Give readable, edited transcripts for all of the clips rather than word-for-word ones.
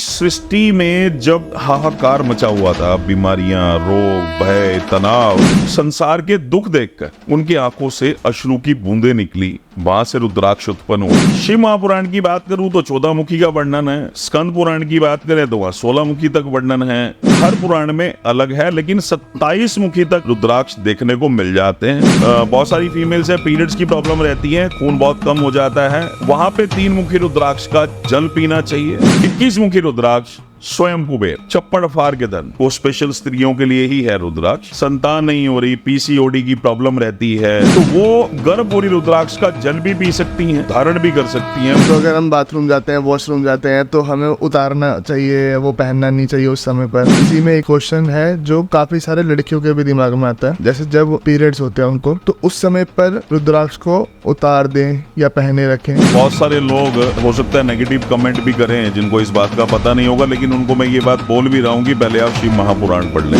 सृष्टि में जब हाहाकार मचा हुआ था, बीमारियां, रोग, भय, तनाव, संसार के दुख देखकर उनकी आंखों से अश्रु की बूंदें निकली। वहां से रुद्राक्ष उत्पन्न हुए। शिव महापुराण की बात करूं तो 14 मुखी का वर्णन है। स्कंद पुराण की बात करें तो वहाँ 16 मुखी तक वर्णन है। हर पुराण में अलग है, लेकिन 27 मुखी तक रुद्राक्ष देखने को मिल जाते हैं। बहुत सारी फीमेल्स है, पीरियड्स की प्रॉब्लम रहती है, खून बहुत कम हो जाता है, वहां पे 3 मुखी रुद्राक्ष का जल पीना चाहिए। 21 मुखी रुद्राक्ष स्वयं कुबेर, चप्पड़ फाड़ के धन, वो स्पेशल स्त्रियों के लिए ही है रुद्राक्ष। संतान नहीं हो रही, पीसीओडी की प्रॉब्लम रहती है, तो वो गर्भवती रुद्राक्ष का जल भी पी सकती हैं, धारण भी कर सकती हैं। तो अगर हम बाथरूम जाते हैं, वॉशरूम जाते हैं, तो हमें उतारना चाहिए, वो पहनना नहीं चाहिए उस समय पर। इसी में एक क्वेश्चन है जो काफी सारे लड़कियों के भी दिमाग में आता है, जैसे जब पीरियड्स होते हैं उनको, तो उस समय पर रुद्राक्ष को उतार दें या पहने रखें। बहुत सारे लोग हो सकता है नेगेटिव कमेंट भी करें, जिनको इस बात का पता नहीं होगा, लेकिन उनको मैं ये बात बोल भी रहा हूँ कि पहले आप शिव महापुराण पढ़ लें।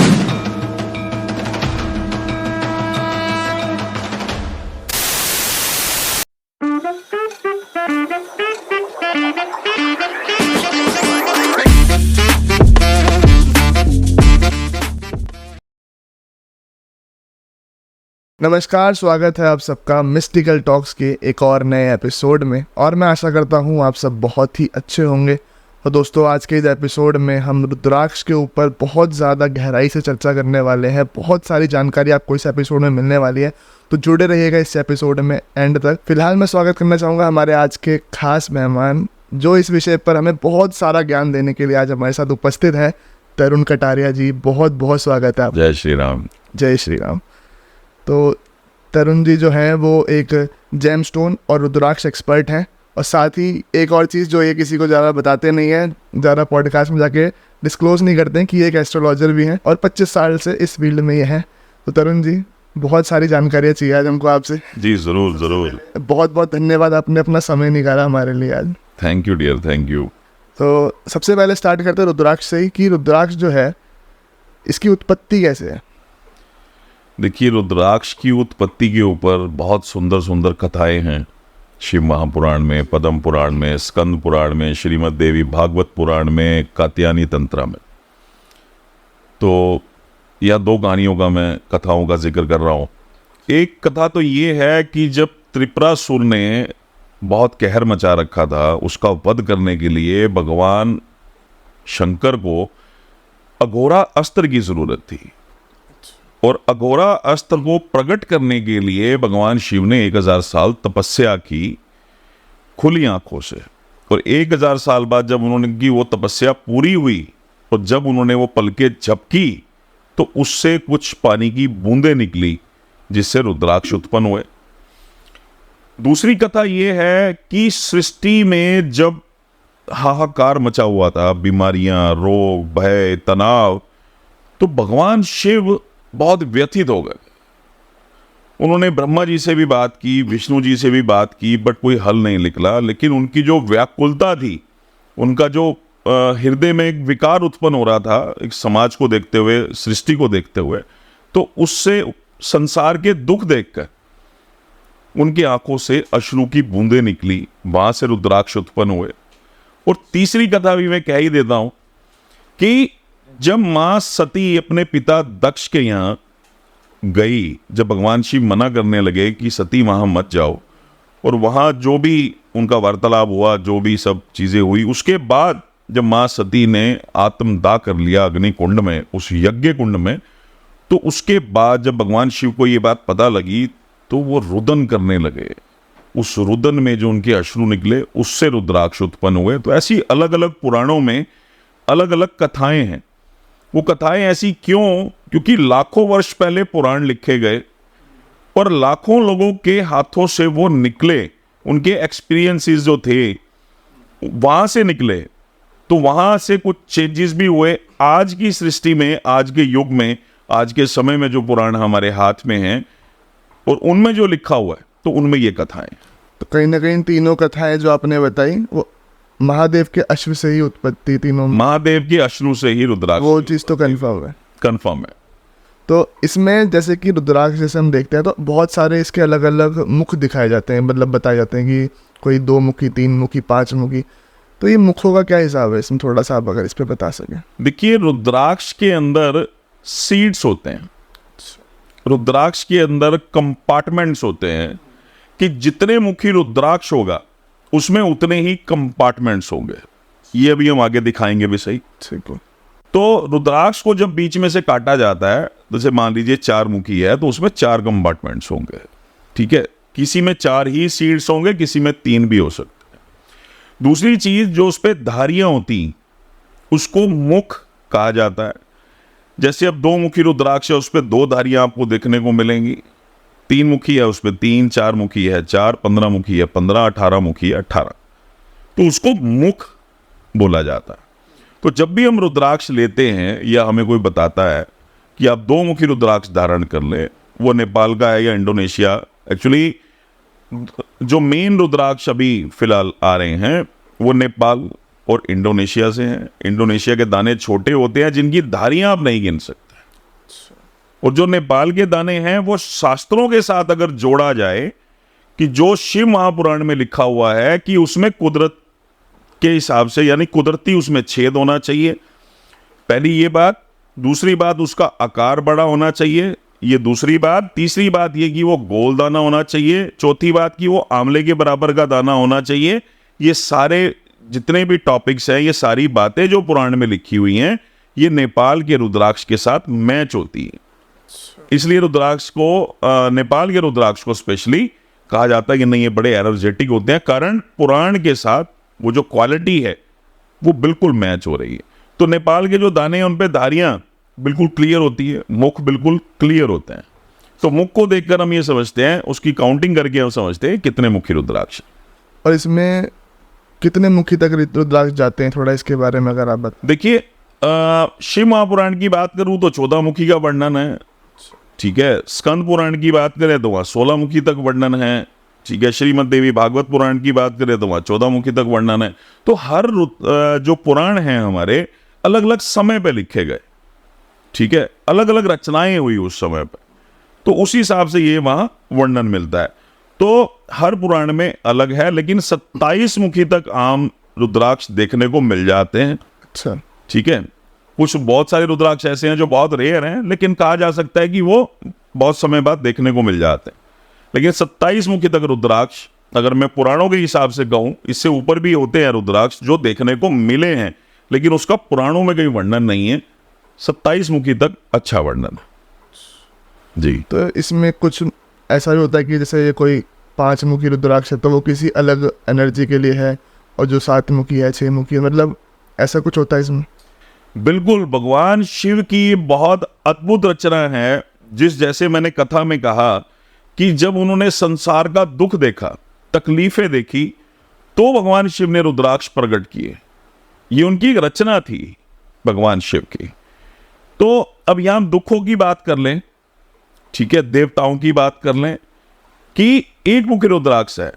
नमस्कार, स्वागत है आप सबका मिस्टिकल टॉक्स के एक और नए एपिसोड में। और मैं आशा करता हूँ आप सब बहुत ही अच्छे होंगे। तो दोस्तों, आज के इस एपिसोड में हम रुद्राक्ष के ऊपर बहुत ज़्यादा गहराई से चर्चा करने वाले हैं। बहुत सारी जानकारी आपको इस एपिसोड में मिलने वाली है, तो जुड़े रहिएगा इस एपिसोड में एंड तक। फिलहाल मैं स्वागत करना चाहूँगा हमारे आज के खास मेहमान, जो इस विषय पर हमें बहुत सारा ज्ञान देने के लिए आज हमारे साथ उपस्थित है, तरुण कटारिया जी। बहुत बहुत स्वागत है आप। जय श्री राम। जय श्री राम। तो तरुण जी जो हैं वो एक जेमस्टोन और रुद्राक्ष एक्सपर्ट हैं, और साथ ही एक और चीज़ जो ये किसी को ज़्यादा बताते नहीं हैं, ज़्यादा पॉडकास्ट में जाके डिस्क्लोज नहीं करते हैं कि ये एक एस्ट्रोलॉजर भी हैं, और 25 साल से इस फील्ड में ये हैं। तो तरुण जी, बहुत सारी जानकारियाँ चाहिए आज हमको आपसे। जी जरूर जरूर। बहुत बहुत धन्यवाद, आपने अपना समय निकाला हमारे लिए आज। Thank you dear, thank you. तो सबसे पहले स्टार्ट करते हैं रुद्राक्ष से ही, कि रुद्राक्ष जो है इसकी उत्पत्ति कैसे है? देखिए, रुद्राक्ष की उत्पत्ति के ऊपर बहुत सुंदर सुंदर कथाएं हैं शिव महापुराण में, पद्म पुराण में, स्कंद पुराण में, श्रीमद् देवी भागवत पुराण में, कात्यायनी तंत्रा में। तो यह 2 कहानियों का मैं कथाओं का जिक्र कर रहा हूँ। एक कथा तो ये है कि जब त्रिपुरासुर ने बहुत कहर मचा रखा था, उसका वध करने के लिए भगवान शंकर को अघोरा अस्त्र की जरूरत थी, और अघोरा अस्त्र को प्रकट करने के लिए भगवान शिव ने 1000 साल तपस्या की खुली आंखों से। और 1000 साल बाद जब उन्होंने की वो तपस्या पूरी हुई, और जब उन्होंने वो पलकें झपकी, तो उससे कुछ पानी की बूंदें निकली, जिससे रुद्राक्ष उत्पन्न हुए। दूसरी कथा ये है कि सृष्टि में जब हाहाकार मचा हुआ था, बीमारियां, रोग, भय, तनाव, तो भगवान शिव बहुत व्यथित हो गए। उन्होंने ब्रह्मा जी से भी बात की, विष्णु जी से भी बात की, बट कोई हल नहीं निकला। लेकिन उनकी जो व्याकुलता थी, उनका जो हृदय में एक विकार उत्पन्न हो रहा था, एक समाज को देखते हुए, सृष्टि को देखते हुए, तो उससे संसार के दुख देखकर उनकी आंखों से अश्रु की बूंदें निकली। वहां से रुद्राक्ष उत्पन्न हुए। और तीसरी कथा भी मैं कह ही देता हूं कि जब मां सती अपने पिता दक्ष के यहाँ गई, जब भगवान शिव मना करने लगे कि सती वहां मत जाओ, और वहां जो भी उनका वार्तालाप हुआ, जो भी सब चीजें हुई, उसके बाद जब मां सती ने आत्मदाह कर लिया अग्नि कुंड में, उस यज्ञ कुंड में, तो उसके बाद जब भगवान शिव को ये बात पता लगी, तो वो रुदन करने लगे। उस रुदन में जो उनके अश्रु निकले, उससे रुद्राक्ष उत्पन्न हुए। तो ऐसी अलग अलग पुराणों में अलग अलग कथाएं हैं। वो कथाएं ऐसी क्यों? क्योंकि लाखों वर्ष पहले पुराण लिखे गए, और लाखों लोगों के हाथों से वो निकले, उनके एक्सपीरियंसेस जो थे वहां से निकले, तो वहां से कुछ चेंजेस भी हुए। आज की सृष्टि में, आज के युग में, आज के समय में जो पुराण हमारे हाथ में हैं, और उनमें जो लिखा हुआ है, तो उनमें ये कथाएं। तो कहीं ना कहीं तीनों कथाएं जो आपने बताई, वो महादेव के अश्व से ही उत्पत्ति, तीनों महादेव के अश्रु से ही रुद्राक्ष, वो चीज़ तो कन्फर्म है। कंफर्म है। तो इसमें जैसे कि रुद्राक्ष जैसे हम देखते हैं, तो बहुत सारे इसके अलग अलग मुख दिखाए जाते हैं, मतलब बताए जाते हैं कि कोई 2 मुखी, 3 मुखी, 5 मुखी। तो ये मुखों का क्या हिसाब है इसमें, थोड़ा सा आप अगर इस पे बता सकें। देखिए, रुद्राक्ष के अंदर सीड्स होते हैं, रुद्राक्ष के अंदर कंपार्टमेंट्स होते हैं कि जितने मुखी रुद्राक्ष होगा उसमें उतने ही कंपार्टमेंट्स होंगे। ये अभी हम आगे दिखाएंगे भी सही। ठीक है। तो रुद्राक्ष को जब बीच में से काटा जाता है, जैसे मान लीजिए 4 मुखी है तो उसमें 4 कंपार्टमेंट्स होंगे, ठीक है। किसी में 4 ही सीड्स होंगे, किसी में 3 भी हो सकते हैं। दूसरी चीज, जो उस पर धारियां होती उसको मुख कहा जाता है। जैसे अब 2 मुखी रुद्राक्ष है, उस पर 2 धारियां आपको देखने को मिलेंगी। 3 मुखी है, उस पर 3, 4 मुखी है 4, 15 मुखी है 15, 18 मुखी है 18, तो उसको मुख बोला जाता है। तो जब भी हम रुद्राक्ष लेते हैं या हमें कोई बताता है कि आप 2 मुखी रुद्राक्ष धारण कर लें, वो नेपाल का है या इंडोनेशिया, एक्चुअली जो मेन रुद्राक्ष अभी फिलहाल आ रहे हैं वो नेपाल और इंडोनेशिया से हैं। इंडोनेशिया के दाने छोटे होते हैं जिनकी धारियां आप नहीं गिन सकते, और जो नेपाल के दाने हैं वो शास्त्रों के साथ अगर जोड़ा जाए कि जो शिव महापुराण में लिखा हुआ है कि उसमें कुदरत के हिसाब से, यानी कुदरती उसमें छेद होना चाहिए, पहली ये बात। दूसरी बात, उसका आकार बड़ा होना चाहिए, ये दूसरी बात। तीसरी बात ये कि वो गोल दाना होना चाहिए। चौथी बात कि वो आंवले के बराबर का दाना होना चाहिए। ये सारे जितने भी टॉपिक्स हैं, ये सारी बातें जो पुराण में लिखी हुई हैं, ये नेपाल के रुद्राक्ष के साथ मैच होती है। इसलिए रुद्राक्ष को नेपाल के रुद्राक्ष को स्पेशली कहा जाता है कि नहीं, ये बड़े एनर्जेटिक होते हैं, कारण पुराण के साथ वो जो क्वालिटी है वो बिल्कुल मैच हो रही है। तो नेपाल के जो दाने हैं उन पे धारियां बिल्कुल क्लियर होती है, मुख बिल्कुल क्लियर होते हैं। तो मुख को देखकर हम ये समझते हैं, उसकी काउंटिंग करके हम समझते हैं कितने मुखी रुद्राक्ष। और इसमें कितने मुखी तक रुद्राक्ष जाते हैं, थोड़ा इसके बारे में अगर आप बता। देखिए, शिव महापुराण की बात करूं तो 14 मुखी का वर्णन है, ठीक है। स्कंद पुराण की बात करें तो वहाँ 16 मुखी तक वर्णन है, ठीक है। श्रीमद् देवी भागवत पुराण की बात करें तो वहाँ 14 मुखी तक वर्णन है। तो हर जो पुराण हैं हमारे अलग अलग समय पे लिखे गए, ठीक है, अलग अलग रचनाएं हुई उस समय पे, तो उसी हिसाब से ये वहाँ वर्णन मिलता है। तो हर पुराण में अलग है, लेकिन 27 मुखी तक आम रुद्राक्ष देखने को मिल जाते हैं। अच्छा, ठीक है। कुछ बहुत सारे रुद्राक्ष ऐसे हैं जो बहुत रेयर हैं, लेकिन कहा जा सकता है कि वो बहुत समय बाद देखने को मिल जाते हैं। लेकिन 27 मुखी तक रुद्राक्ष, अगर मैं पुराणों के हिसाब से कहूं, इससे ऊपर भी होते हैं रुद्राक्ष जो देखने को मिले हैं, लेकिन उसका पुराणों में कहीं वर्णन नहीं है। 27 मुखी तक अच्छा वर्णन है जी। तो इसमें कुछ ऐसा भी होता है कि जैसे ये कोई 5 मुखी रुद्राक्ष है तो वो किसी अलग एनर्जी के लिए है, और जो 7 मुखी है, 6 मुखी है, मतलब ऐसा कुछ होता है इसमें? बिल्कुल, भगवान शिव की बहुत अद्भुत रचना है। जिस जैसे मैंने कथा में कहा कि जब उन्होंने संसार का दुख देखा, तकलीफें देखी, तो भगवान शिव ने रुद्राक्ष प्रकट किए। ये उनकी एक रचना थी भगवान शिव की। तो अब यहां दुखों की बात कर लें, ठीक है, देवताओं की बात कर लें कि एक मुखी रुद्राक्ष है,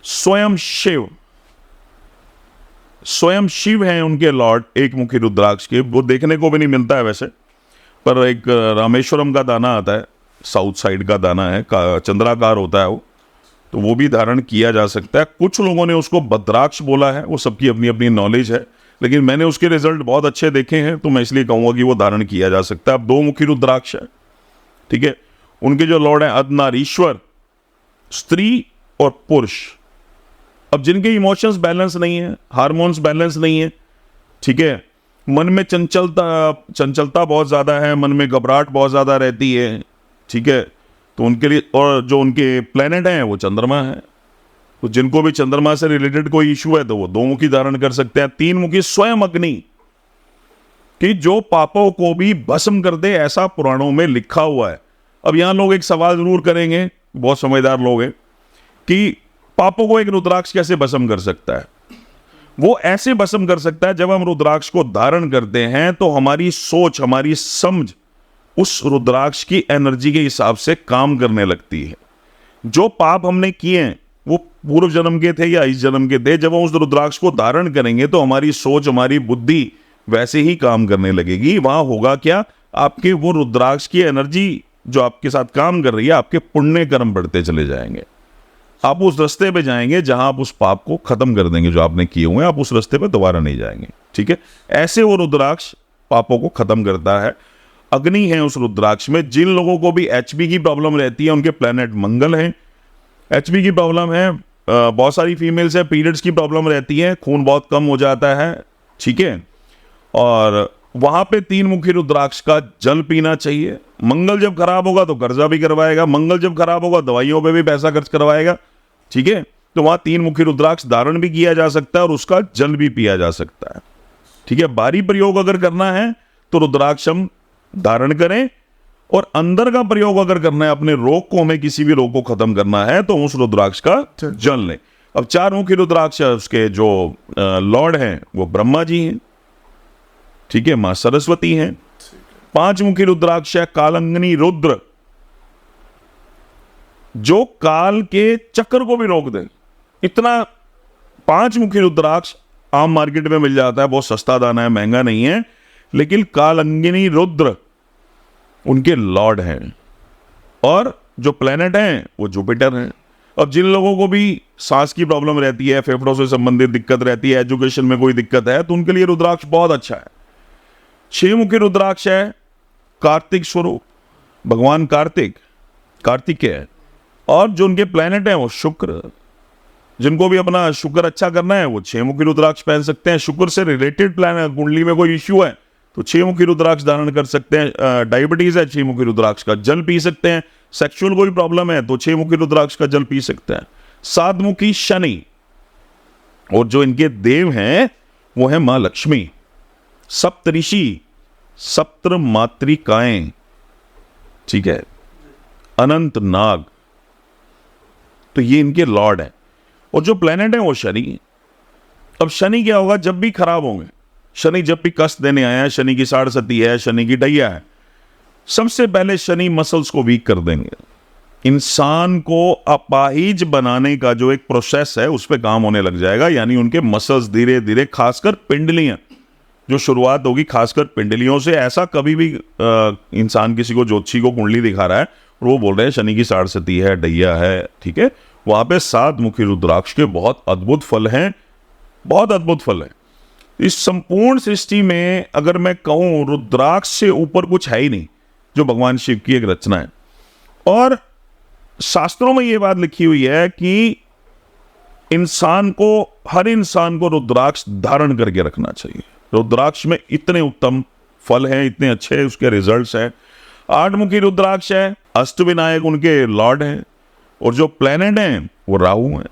स्वयं शिव हैं उनके लॉर्ड एक मुखी रुद्राक्ष के। वो देखने को भी नहीं मिलता है वैसे, पर एक रामेश्वरम का दाना आता है, साउथ साइड का दाना है, चंद्राकार होता है वो, तो वो भी धारण किया जा सकता है। कुछ लोगों ने उसको भद्राक्ष बोला है, वो सबकी अपनी अपनी नॉलेज है, लेकिन मैंने उसके रिजल्ट बहुत अच्छे देखे हैं, तो मैं इसलिए कहूँगा कि वो धारण किया जा सकता है। अब 2 मुखी रुद्राक्ष है, ठीक है। उनके जो लॉर्ड हैं अर्धनारीश्वर, स्त्री और पुरुष। अब जिनके इमोशंस बैलेंस नहीं है, हार्मोन्स बैलेंस नहीं है, ठीक है, मन में चंचलता बहुत ज़्यादा है, मन में घबराहट बहुत ज़्यादा रहती है, ठीक है, तो उनके लिए, और जो उनके प्लेनेट हैं वो चंद्रमा है, तो जिनको भी चंद्रमा से रिलेटेड कोई इशू है तो वो 2 मुखी धारण कर सकते हैं। 3 मुखी स्वयं अग्नि, कि जो पापों को भी भस्म कर दे, ऐसा पुराणों में लिखा हुआ है। अब यहां लोग एक सवाल जरूर करेंगे, बहुत समझदार लोग हैं, कि पापों को एक रुद्राक्ष कैसे भस्म कर सकता है? वो ऐसे भस्म कर सकता है, जब हम रुद्राक्ष को धारण करते हैं तो हमारी सोच, हमारी समझ उस रुद्राक्ष की एनर्जी के हिसाब से काम करने लगती है। जो पाप हमने किए हैं वो पूर्व जन्म के थे या इस जन्म के थे, जब हम उस रुद्राक्ष को धारण करेंगे तो हमारी सोच, हमारी बुद्धि वैसे ही काम करने लगेगी। वहां होगा क्या, आपके वो रुद्राक्ष की एनर्जी जो आपके साथ काम कर रही है, आपके पुण्य कर्म बढ़ते चले जाएंगे। आप उस रास्ते पे जाएंगे जहां आप उस पाप को खत्म कर देंगे जो आपने किए हुए हैं, आप उस रास्ते पे दोबारा नहीं जाएंगे। ठीक है, ऐसे वो रुद्राक्ष पापों को खत्म करता है। अग्नि है उस रुद्राक्ष में। जिन लोगों को भी एचबी की प्रॉब्लम रहती है, उनके प्लेनेट मंगल है। एचबी की प्रॉब्लम है, बहुत सारी फीमेल्स है, पीरियड्स की प्रॉब्लम रहती है, खून बहुत कम हो जाता है। ठीक है, और वहां पे 3 मुखी रुद्राक्ष का जल पीना चाहिए। मंगल जब खराब होगा तो कर्जा भी करवाएगा, मंगल जब खराब होगा दवाइयों पे भी पैसा खर्च करवाएगा। ठीक है, तो वहां 3 मुखी रुद्राक्ष धारण भी किया जा सकता है और उसका जल भी पिया जा सकता है। ठीक है, बाहरी प्रयोग अगर करना है तो रुद्राक्ष हम धारण करें, और अंदर का प्रयोग अगर करना है, अपने रोग को, हमें किसी भी रोग को खत्म करना है, तो उस रुद्राक्ष का जल लें। अब 4 मुखी रुद्राक्ष है, उसके जो लॉर्ड हैं वो ब्रह्मा जी हैं। ठीक है, मां सरस्वती हैं। 5 मुखी रुद्राक्ष है कालंगनी रुद्र, जो काल के चक्र को भी रोक दे। इतना 5 मुखी रुद्राक्ष आम मार्केट में मिल जाता है, बहुत सस्ता दाना है, महंगा नहीं है, लेकिन कालंगिनी रुद्र उनके लॉर्ड हैं। और जो प्लेनेट हैं वो जुपिटर हैं। अब जिन लोगों को भी सांस की प्रॉब्लम रहती है, फेफड़ों से संबंधित दिक्कत रहती है, एजुकेशन में कोई दिक्कत है, तो उनके लिए रुद्राक्ष बहुत अच्छा है। 6 मुखी रुद्राक्ष है कार्तिक स्वरूप, भगवान कार्तिकेय, और जो उनके प्लेनेट हैं वो शुक्र। जिनको भी अपना शुक्र अच्छा करना है वो 6 मुखी रुद्राक्ष पहन सकते हैं। शुक्र से रिलेटेड प्लेनेट, कुंडली में कोई इश्यू है तो 6 मुखी रुद्राक्ष धारण कर सकते हैं। डायबिटीज है, 6 मुखी रुद्राक्ष का जल पी सकते हैं। सेक्सुअल कोई प्रॉब्लम है तो 6 मुखी रुद्राक्ष का जल पी सकते हैं। 7 मुखी शनि, और जो इनके देव हैं वो है मां लक्ष्मी। सप्तऋषि, सप्त मातृकाएं, ठीक है, अनंत नाग, तो ये इनके लॉर्ड हैं। और जो प्लेनेट है वो शनि। अब शनि क्या होगा, जब भी खराब होंगे, शनि जब भी कष्ट देने आया है, शनि की साढ़सती है, शनि की डैया है, सबसे पहले शनि मसल्स को वीक कर देंगे। इंसान को अपाहिज बनाने का जो एक प्रोसेस है उस पर काम होने लग जाएगा, यानी उनके मसल्स धीरे धीरे, खासकर पिंडलियां, जो शुरुआत होगी खासकर पिंडलियों से। ऐसा कभी भी इंसान किसी को ज्योतिषी को कुंडली दिखा रहा है और वो बोल रहे हैं शनि की साढ़सती है, डैया है, ठीक है, वहां पे 7 मुखी रुद्राक्ष के बहुत अद्भुत फल हैं, बहुत अद्भुत फल है। इस संपूर्ण सृष्टि में अगर मैं कहूं, रुद्राक्ष से ऊपर कुछ है ही नहीं, जो भगवान शिव की एक रचना है। और शास्त्रों में यह बात लिखी हुई है कि हर इंसान को रुद्राक्ष धारण करके रखना चाहिए। रुद्राक्ष में इतने उत्तम फल हैं, इतने अच्छे उसके रिजल्ट्स हैं। 8 मुखी रुद्राक्ष है, अष्टविनायक उनके लॉर्ड हैं, और जो प्लेनेट हैं वो राहु हैं।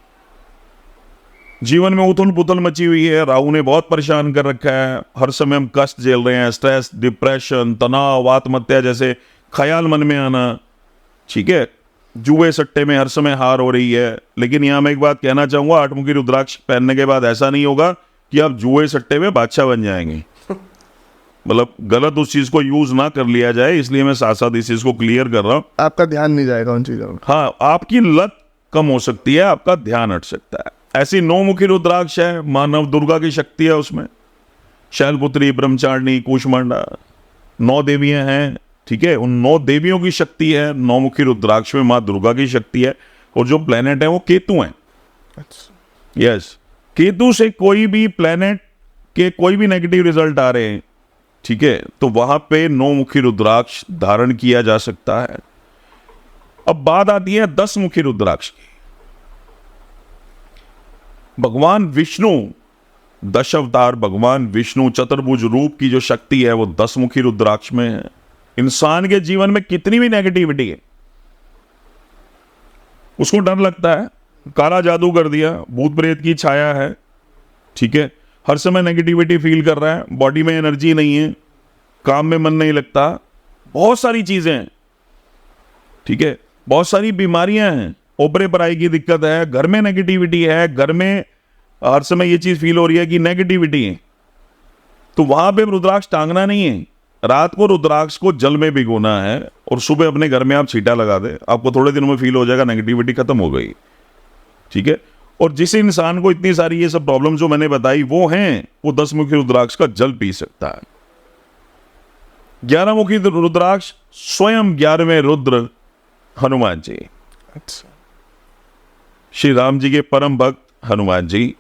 जीवन में उथल पुथल मची हुई है, राहु ने बहुत परेशान कर रखा है। हर समय हम कष्ट झेल रहे हैं, स्ट्रेस, डिप्रेशन, तनाव, आत्महत्या जैसे ख्याल मन में आना, ठीक है, जुए सट्टे में हर समय हार हो रही है। लेकिन यहां मैं एक बात कहना चाहूंगा, 8 मुखी रुद्राक्ष पहनने के बाद ऐसा नहीं होगा कि आप जुए सट्टे में बादशाह बन जाएंगे। मतलब गलत उस चीज को यूज ना कर लिया जाए, इसलिए मैं साथ साथ इस चीज को क्लियर कर रहा हूं। आपका ध्यान नहीं जाएगा उन चीजों में। हाँ, आपकी लत कम हो सकती है, आपका ध्यान हट सकता है। ऐसी 9 मुखी रुद्राक्ष है, मानव दुर्गा की शक्ति है उसमें। शैलपुत्री, ब्रह्मचारिणी, कूष्मांडा, 9 देवियां हैं, ठीक है, उन 9 देवियों की शक्ति है। 9 मुखी रुद्राक्ष में माँ दुर्गा की शक्ति है। और जो प्लेनेट है वो केतु है। यस, केतु से कोई भी प्लेनेट के कोई भी नेगेटिव रिजल्ट आ रहे हैं, ठीक है, तो वहां पे 9 मुखी रुद्राक्ष धारण किया जा सकता है। अब बात आती है 10 मुखी रुद्राक्ष की। भगवान विष्णु, 10 अवतार भगवान विष्णु, चतुर्भुज रूप की जो शक्ति है वो 10 मुखी रुद्राक्ष में है। इंसान के जीवन में कितनी भी नेगेटिविटी है, उसको डर लगता है, काला जादू कर दिया, भूत प्रेत की छाया है, ठीक है, हर समय नेगेटिविटी फील कर रहा है, बॉडी में एनर्जी नहीं है, काम में मन नहीं लगता, बहुत सारी चीजें हैं, ठीक है, बहुत सारी बीमारियां हैं, ओपरे पराई की दिक्कत है, घर में नेगेटिविटी है, घर में हर समय ये चीज फील हो रही है कि नेगेटिविटी है, तो वहां पे रुद्राक्ष टांगना नहीं है। रात को रुद्राक्ष को जल में भिगोना है और सुबह अपने घर में आप छींटा लगा दे, आपको थोड़े दिनों में फील हो जाएगा नेगेटिविटी खत्म हो गई, ठीक है। और जिस इंसान को इतनी सारी ये सब प्रॉब्लम जो मैंने बताई वो हैं, वो 10 मुखी रुद्राक्ष का जल पी सकता है। 11 मुखी रुद्राक्ष स्वयं 11वें रुद्र हनुमान जी। अच्छा, श्री राम जी के परम भक्त हनुमान जी,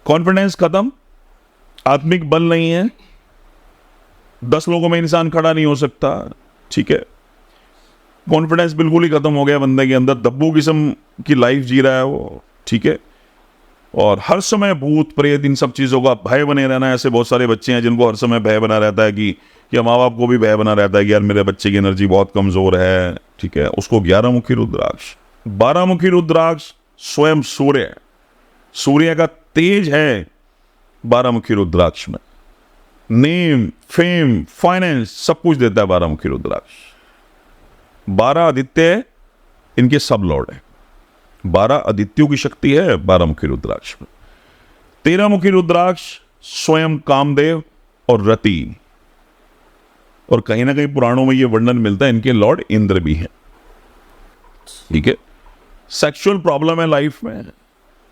कॉन्फिडेंस खत्म, आत्मिक बल नहीं है, 10 लोगों में इंसान खड़ा नहीं हो सकता, ठीक है, कॉन्फिडेंस बिल्कुल ही खत्म हो गया बंदे के अंदर, दब्बू किस्म की लाइफ जी रहा है वो, ठीक है, और हर समय भूत प्रेत इन सब चीज़ों का भय बने रहना। ऐसे बहुत सारे बच्चे हैं जिनको हर समय भय बना रहता है कि या माँ बाप को भी भय बना रहता है कि यार मेरे बच्चे की एनर्जी बहुत कमज़ोर है, ठीक है, उसको 11 मुखी रुद्राक्ष, 12 मुखी रुद्राक्ष स्वयं सूर्य, सूर्य का तेज है 12 मुखी रुद्राक्ष में, नेम फेम फाइनेंस सब कुछ देता है 12 मुखी रुद्राक्ष। 12 आदित्य इनके सब लॉर्ड है, 12 आदित्यों की शक्ति है 12 मुखी रुद्राक्ष में। 13 मुखी रुद्राक्ष स्वयं कामदेव और रति, और कहीं ना कहीं पुराणों में यह वर्णन मिलता है इनके लॉर्ड इंद्र भी हैं, ठीक है। सेक्सुअल प्रॉब्लम है लाइफ में,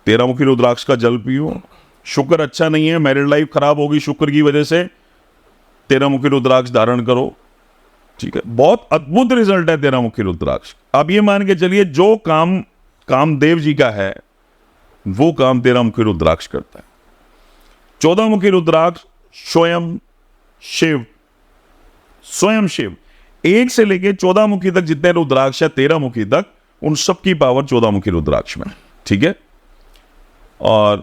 13 मुखी रुद्राक्ष का जल पियो। शुक्र अच्छा नहीं है, मैरिड लाइफ खराब होगी शुक्र की वजह से, 13 मुखी रुद्राक्ष धारण करो, ठीक है, बहुत अद्भुत रिजल्ट है 13 मुखी रुद्राक्ष। अब ये मान के चलिए जो काम कामदेव जी का है वो काम 13 मुखी रुद्राक्ष करता है। 14 मुखी रुद्राक्ष स्वयं शिव, स्वयं शिव, 1 से लेके 14 मुखी तक जितने रुद्राक्ष है 13 मुखी तक, उन सबकी पावर 14 मुखी रुद्राक्ष में, ठीक है। और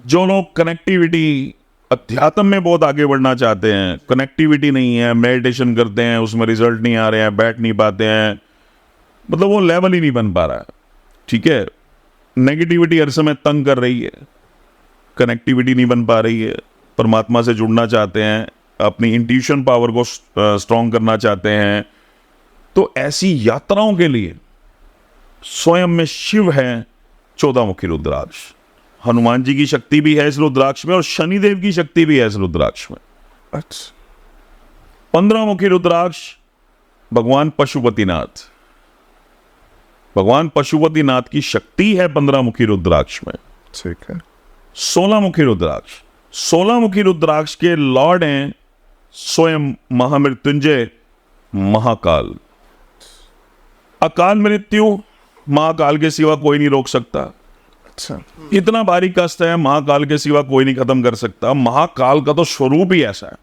जो लोग कनेक्टिविटी अध्यात्म में बहुत आगे बढ़ना चाहते हैं, कनेक्टिविटी नहीं है, मेडिटेशन करते हैं उसमें रिजल्ट नहीं आ रहे हैं, बैठ नहीं पाते हैं, मतलब वो लेवल ही नहीं बन पा रहा है, ठीक है, नेगेटिविटी हर समय तंग कर रही है, कनेक्टिविटी नहीं बन पा रही है, परमात्मा से जुड़ना चाहते हैं, अपनी इंट्यूशन पावर को स्ट्रॉन्ग करना चाहते हैं, तो ऐसी यात्राओं के लिए स्वयं में शिव है 14 मुखी रुद्राक्ष। हनुमान जी की शक्ति भी है इस रुद्राक्ष में और शनिदेव की शक्ति भी है इस रुद्राक्ष में। अच्छा, 15 मुखी रुद्राक्ष भगवान पशुपतिनाथ, भगवान पशुपतिनाथ की शक्ति है 15 मुखी रुद्राक्ष में, ठीक है। 16 मुखी रुद्राक्ष, 16 मुखी रुद्राक्ष के लॉर्ड हैं स्वयं महामृत्युंजय महाकाल। अकाल मृत्यु महाकाल के सिवा कोई नहीं रोक सकता। अच्छा, इतना भारी कष्ट है, महाकाल के सिवा कोई नहीं खत्म कर सकता। महाकाल का तो स्वरूप ही ऐसा है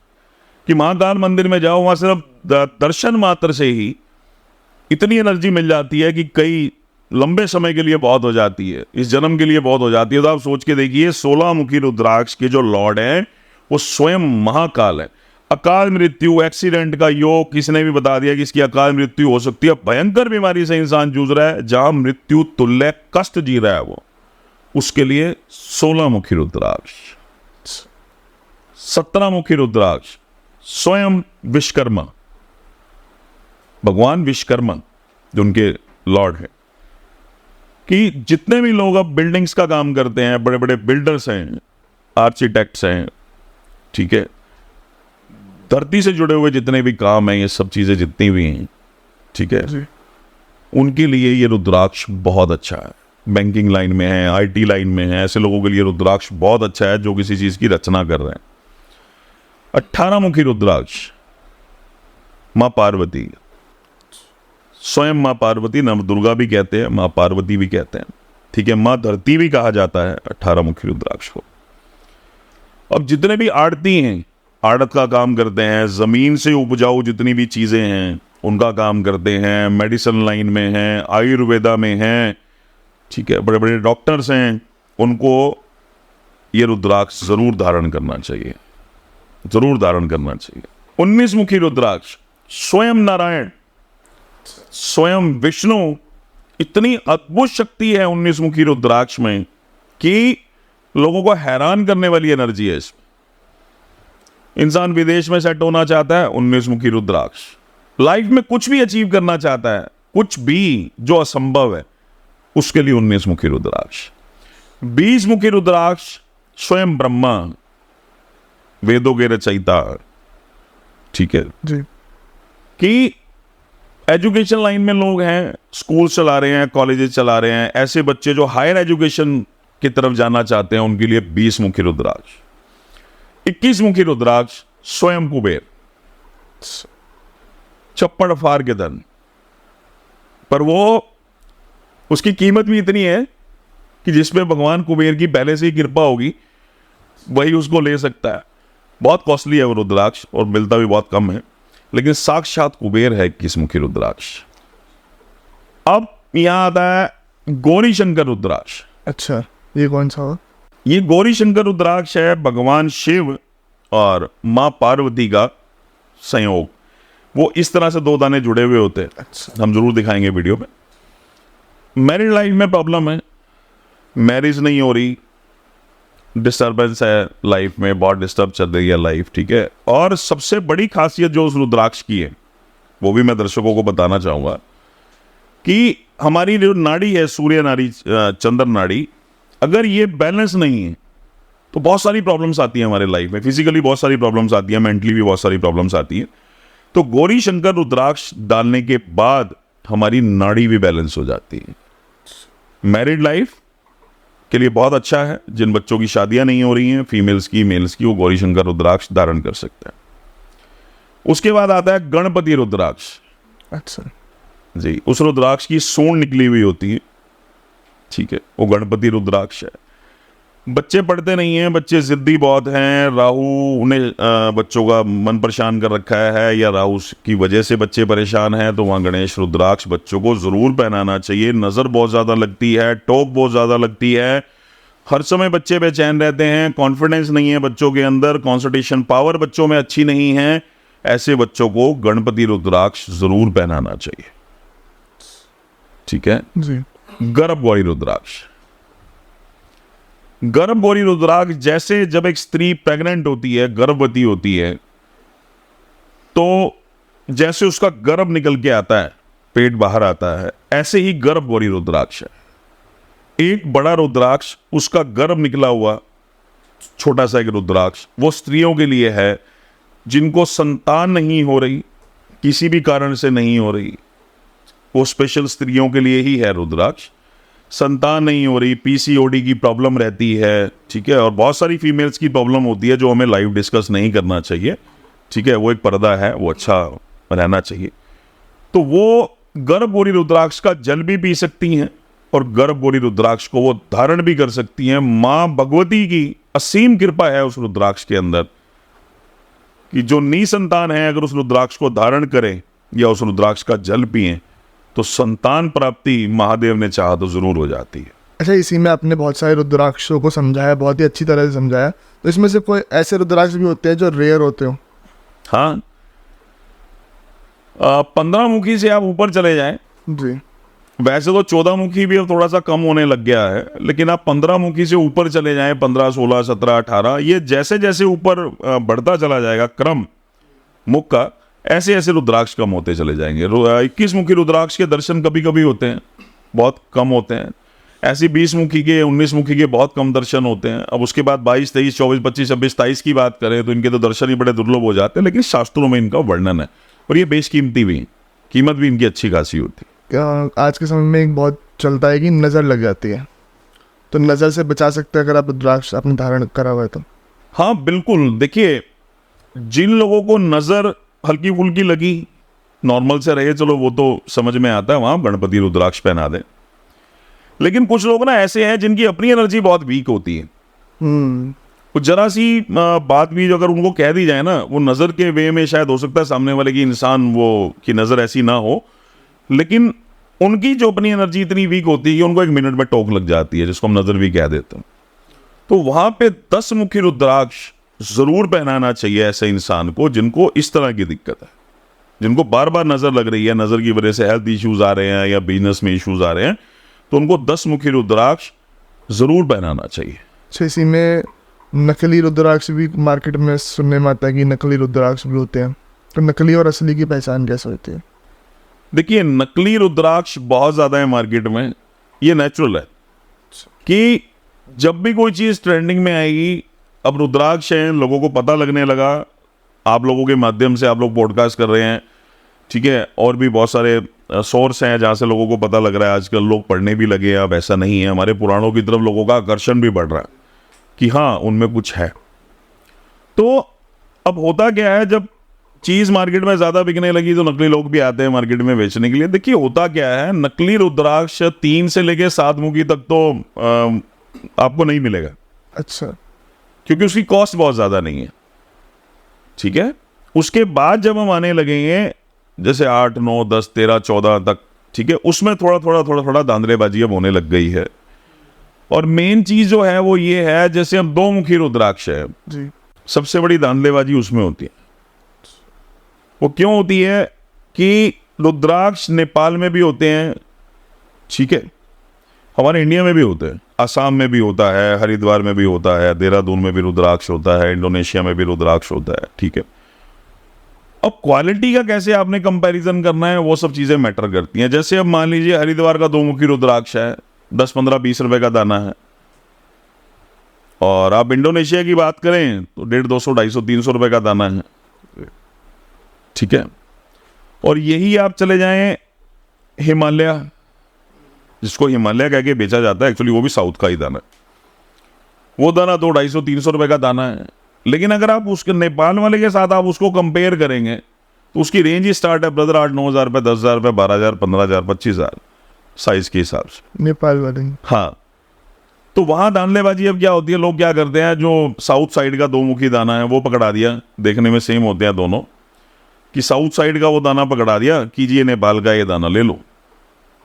कि महाकाल मंदिर में जाओ, वहां सिर्फ दर्शन मात्र से ही इतनी एनर्जी मिल जाती है कि कई लंबे समय के लिए बहुत हो जाती है, इस जन्म के लिए बहुत हो जाती है। तो आप सोच के देखिए 16 मुखी रुद्राक्ष के जो लॉर्ड हैं वो स्वयं महाकाल है। अकाल मृत्यु, एक्सीडेंट का योग, किसी ने भी बता दिया कि इसकी अकाल मृत्यु हो सकती है। भयंकर बीमारी से इंसान जूझ रहा है, जहां मृत्यु तुल्य कष्ट जी रहा है वो, उसके लिए 16 मुखी रुद्राक्ष। 17 मुखी रुद्राक्ष स्वयं विश्वकर्मा, भगवान विश्वकर्मा जो उनके लॉर्ड है, कि जितने भी लोग अब बिल्डिंग्स का काम करते हैं, बड़े बड़े बिल्डर्स हैं, आर्किटेक्ट्स हैं, ठीक है, धरती से जुड़े हुए जितने भी काम हैं, ये सब चीजें जितनी भी हैं, ठीक है, उनके लिए ये रुद्राक्ष बहुत अच्छा है। बैंकिंग लाइन में है, आईटी लाइन में है, ऐसे लोगों के लिए रुद्राक्ष बहुत अच्छा है जो किसी चीज की रचना कर रहे हैं। 18 मुखी रुद्राक्ष मां पार्वती, स्वयं मां पार्वती, नव दुर्गा भी कहते हैं, मां पार्वती भी कहते हैं, ठीक है, मां धरती भी कहा जाता है 18 मुखी रुद्राक्ष को। अब जितने भी आड़ती हैं, आड़त का काम करते हैं, जमीन से उपजाऊ जितनी भी चीजें हैं उनका काम करते हैं, मेडिसिन लाइन में हैं, आयुर्वेदा में हैं, ठीक है, बड़े बड़े डॉक्टर्स हैं, उनको ये रुद्राक्ष जरूर धारण करना चाहिए, जरूर धारण करना चाहिए। 19 मुखी रुद्राक्ष स्वयं नारायण, स्वयं विष्णु, इतनी अद्भुत शक्ति है 19 मुखी रुद्राक्ष में कि लोगों को हैरान करने वाली एनर्जी है इसमें। इंसान विदेश में सेट होना चाहता है, 19 मुखी रुद्राक्ष। लाइफ में कुछ भी अचीव करना चाहता है, कुछ भी जो असंभव है, उसके लिए 19 मुखी रुद्राक्ष। 20 मुखी रुद्राक्ष स्वयं ब्रह्मा, वेदों के रचयिता, ठीक है जी, कि एजुकेशन लाइन में लोग हैं, स्कूल चला रहे हैं, कॉलेजेस चला रहे हैं, ऐसे बच्चे जो हायर एजुकेशन की तरफ जाना चाहते हैं, उनके लिए 20 मुखी रुद्राक्ष। 21 मुखी रुद्राक्ष स्वयं कुबेर, चप्पड़ फाड़ के धन, पर वो उसकी कीमत भी इतनी है कि जिसमें भगवान कुबेर की पहले से ही कृपा होगी वही उसको ले सकता है। बहुत कॉस्टली है वो रुद्राक्ष और मिलता भी बहुत कम है, लेकिन साक्षात कुबेर है 21 मुखी रुद्राक्ष। अब यहां आता है गौरी शंकर रुद्राक्ष। अच्छा, ये कौन सा हुआ? ये गौरी शंकर रुद्राक्ष है भगवान शिव और माँ पार्वती का संयोग। वो इस तरह से 2 दाने जुड़े हुए होते हैं। अच्छा। हम जरूर दिखाएंगे वीडियो में। मैरिड लाइफ में प्रॉब्लम है, मैरिज नहीं हो रही, डिस्टर्बेंस है लाइफ में, बहुत डिस्टर्ब चल रही है लाइफ, ठीक है। और सबसे बड़ी खासियत जो उस रुद्राक्ष की है वो भी मैं दर्शकों को बताना चाहूंगा कि हमारी जो नाड़ी है, सूर्य नाड़ी, चंद्र नाड़ी, अगर ये बैलेंस नहीं है तो बहुत सारी प्रॉब्लम्स आती है हमारे लाइफ में। फिजिकली बहुत सारी प्रॉब्लम्स आती है, मेंटली भी बहुत सारी प्रॉब्लम्स आती है। तो गौरी शंकर रुद्राक्ष डालने के बाद हमारी नाड़ी भी बैलेंस हो जाती है। मैरिड लाइफ के लिए बहुत अच्छा है। जिन बच्चों की शादियां नहीं हो रही हैं, फीमेल्स की, मेल्स की, वो गौरी शंकर रुद्राक्ष धारण कर सकते हैं। उसके बाद आता है गणपति रुद्राक्ष। अच्छा जी, उस रुद्राक्ष की सूंड निकली हुई होती है, ठीक है, वो गणपति रुद्राक्ष है। बच्चे पढ़ते नहीं हैं, बच्चे जिद्दी बहुत हैं, राहु उन्हें बच्चों का मन परेशान कर रखा है या राहु की वजह से बच्चे परेशान हैं, तो वहाँ गणेश रुद्राक्ष बच्चों को ज़रूर पहनाना चाहिए। नज़र बहुत ज़्यादा लगती है, टोक बहुत ज़्यादा लगती है, हर समय बच्चे बेचैन रहते हैं, कॉन्फिडेंस नहीं है बच्चों के अंदर, कॉन्संट्रेशन पावर बच्चों में अच्छी नहीं है। ऐसे बच्चों को गणपति रुद्राक्ष ज़रूर पहनाना चाहिए, ठीक है जी। गर्भगौरी रुद्राक्ष। गर्भगौरी रुद्राक्ष, जैसे जब एक स्त्री प्रेग्नेंट होती है, गर्भवती होती है, तो जैसे उसका गर्भ निकल के आता है, पेट बाहर आता है, ऐसे ही गर्भगौरी रुद्राक्ष है। एक बड़ा रुद्राक्ष, उसका गर्भ निकला हुआ छोटा सा एक रुद्राक्ष, वो स्त्रियों के लिए है जिनको संतान नहीं हो रही, किसी भी कारण से नहीं हो रही, वो स्पेशल स्त्रियों के लिए ही है रुद्राक्ष। संतान नहीं हो रही, पीसीओडी की प्रॉब्लम रहती है, ठीक है, और बहुत सारी फीमेल्स की प्रॉब्लम होती है जो हमें लाइव डिस्कस नहीं करना चाहिए, ठीक है, वो एक पर्दा है, वो अच्छा रहना चाहिए। तो वो गर्भगौरी रुद्राक्ष का जल भी पी सकती हैं और गर्भगौरी रुद्राक्ष को वो धारण भी कर सकती हैं। माँ भगवती की असीम कृपा है उस रुद्राक्ष के अंदर कि जो निसंतान है, अगर उस रुद्राक्ष को धारण करें या उस रुद्राक्ष का जल पिएं तो संतान प्राप्ति महादेव ने चाहा तो जरूर हो जाती है। अच्छा, इसी में आपने बहुत सारे रुद्राक्षों को समझाया, बहुत ही अच्छी तरह से समझाया। तो इसमें से कोई ऐसे रुद्राक्ष भी होते हैं जो रेयर होते हो? हाँ, 15 मुखी से आप ऊपर चले जाएं, जी। वैसे तो 14 मुखी भी अब थोड़ा सा कम होने लग गया है, लेकिन आप 15 मुखी से ऊपर चले जाएं, 15, 16, 17, 18, ये जैसे जैसे ऊपर बढ़ता चला जाएगा क्रम मुख का, ऐसे ऐसे रुद्राक्ष कम होते चले जाएंगे। 21 मुखी रुद्राक्ष के दर्शन कभी कभी होते हैं, बहुत कम होते हैं। ऐसी 20 मुखी के, 19 मुखी के बहुत कम दर्शन होते हैं। अब उसके बाद 22, 23, 24, 25, 26, 27 की बात करें तो इनके तो दर्शन ही बड़े दुर्लभ हो जाते हैं, लेकिन शास्त्रों में इनका वर्णन है और ये बेशकीमती भी हैं, कीमत भी इनकी अच्छी खासी होती है। क्या आज के समय में एक बहुत चलता है कि नज़र लग जाती है, तो नज़र से बचा सकते हैं अगर आप रुद्राक्ष आपने धारण करा हुआ है तो? हाँ बिल्कुल, देखिए जिन लोगों को नज़र हल्की फुल्की लगी, नॉर्मल से रहे, चलो वो तो समझ में आता है, वहां गणपति रुद्राक्ष पहना दे। लेकिन कुछ लोग ना ऐसे हैं जिनकी अपनी एनर्जी बहुत वीक होती है, कुछ जरा सी बात भी अगर उनको कह दी जाए ना, वो नज़र के वे में शायद हो सकता है सामने वाले की इंसान वो की नज़र ऐसी ना हो, लेकिन उनकी जो अपनी एनर्जी इतनी वीक होती है कि उनको 1 मिनट में टोक लग जाती है, जिसको हम नज़र भी कह देते हैं। तो वहां पे 10 मुखी रुद्राक्ष जरूर पहनाना चाहिए ऐसे इंसान को जिनको इस तरह की दिक्कत है, जिनको बार बार नजर लग रही है, नजर की वजह से हेल्थ इश्यूज आ रहे हैं या बिजनेस में इश्यूज आ रहे हैं, तो उनको 10 मुखी रुद्राक्ष जरूर पहनाना चाहिए। अच्छा, इसी में नकली रुद्राक्ष भी मार्केट में सुनने में आता है कि नकली रुद्राक्ष भी होते हैं, तो नकली और असली की पहचान कैसे होती है? देखिए, नकली रुद्राक्ष बहुत ज्यादा है मार्केट में, ये नेचुरल है कि जब भी कोई चीज ट्रेंडिंग में आएगी, अब रुद्राक्ष है, लोगों को पता लगने लगा, आप लोगों के माध्यम से, आप लोग पॉडकास्ट कर रहे हैं, ठीक है, और भी बहुत सारे सोर्स हैं जहाँ से लोगों को पता लग रहा है, आजकल लोग पढ़ने भी लगे हैं। अब ऐसा नहीं है, हमारे पुराणों की तरफ लोगों का आकर्षण भी बढ़ रहा है कि हाँ उनमें कुछ है। तो अब होता क्या है, जब चीज मार्केट में ज्यादा बिकने लगी तो नकली लोग भी आते हैं मार्केट में बेचने के लिए। देखिए होता क्या है, नकली रुद्राक्ष 3 से लेके 7 मुखी तक तो आपको नहीं मिलेगा, अच्छा, क्योंकि उसकी कॉस्ट बहुत ज्यादा नहीं है। ठीक है, उसके बाद जब हम आने लगेंगे जैसे 8, 9, 10, 13, 14 तक, ठीक है, उसमें थोड़ा धांधलेबाजी अब होने लग गई है। और मेन चीज जो है वो ये है, जैसे हम 2 मुखी रुद्राक्ष है जी, सबसे बड़ी धांधलेबाजी उसमें होती है। वो क्यों होती है कि रुद्राक्ष नेपाल में भी होते हैं, ठीक है, हमारे इंडिया में भी होते हैं, असम में भी होता है, हरिद्वार में भी होता है, देहरादून में भी रुद्राक्ष होता है, इंडोनेशिया में भी रुद्राक्ष होता है, ठीक है। अब क्वालिटी का कैसे आपने कंपैरिजन करना है, वो सब चीजें मैटर करती हैं। जैसे अब मान लीजिए हरिद्वार का 2 मुखी रुद्राक्ष है, 10, 15, 20 रुपए का दाना है, और आप इंडोनेशिया की बात करें तो 150, 200, 250, 300 रुपए का दाना है, ठीक है। और यही आप चले जाएं हिमालय, जिसको हिमालय कह के बेचा जाता है, एक्चुअली वो भी साउथ का ही दाना है, वो दाना 200, 250, 300 रुपए का दाना है। लेकिन अगर आप उसके नेपाल वाले के साथ आप उसको कंपेयर करेंगे तो उसकी रेंज ही स्टार्ट है ब्रदर 8-9 हज़ार रुपये, 10 हज़ार रुपये, 12 हज़ार, 15 हज़ार, 25 हज़ार, साइज के हिसाब से नेपाल वाले। हाँ, तो वहां धांधलेबाजी अब क्या होती है, लोग क्या करते हैं, जो साउथ साइड का 2 मुखी दाना है वो पकड़ा दिया, देखने में सेम होते हैं दोनों, कि साउथ साइड का वो दाना पकड़ा दिया कि जी ये नेपाल का ये दाना ले लो,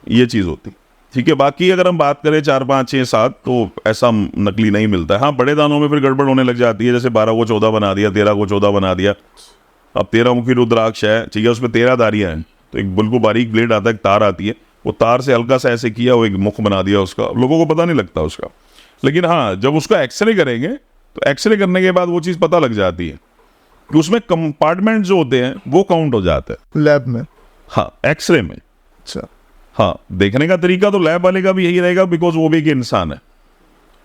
ये चीज होती, ठीक है। बाकी अगर हम बात करें 4, 5, 6, 7 तो ऐसा नकली नहीं मिलता है। हाँ, बड़े दानों में फिर गड़बड़ होने लग जाती है, जैसे 12 को 14 बना दिया, 13 को 14 बना दिया। अब 13 मुखी रुद्राक्ष है, ठीक है, उसमें 13 धारियां हैं, तो एक बिल्कुल बारीक ब्लेड आता है, एक तार आती है, वो तार से हल्का सा ऐसे किया, वो एक मुख बना दिया उसका, लोगों को पता नहीं लगता उसका। लेकिन हाँ, जब उसका एक्सरे करेंगे तो एक्सरे करने के बाद वो चीज़ पता लग जाती है कि उसमें कंपार्टमेंट जो होते हैं वो काउंट हो जाते हैं लैब में। हाँ, एक्सरे में। अच्छा, हाँ, देखने का तरीका तो लैब वाले का भी यही रहेगा, बिकॉज वो भी एक इंसान है,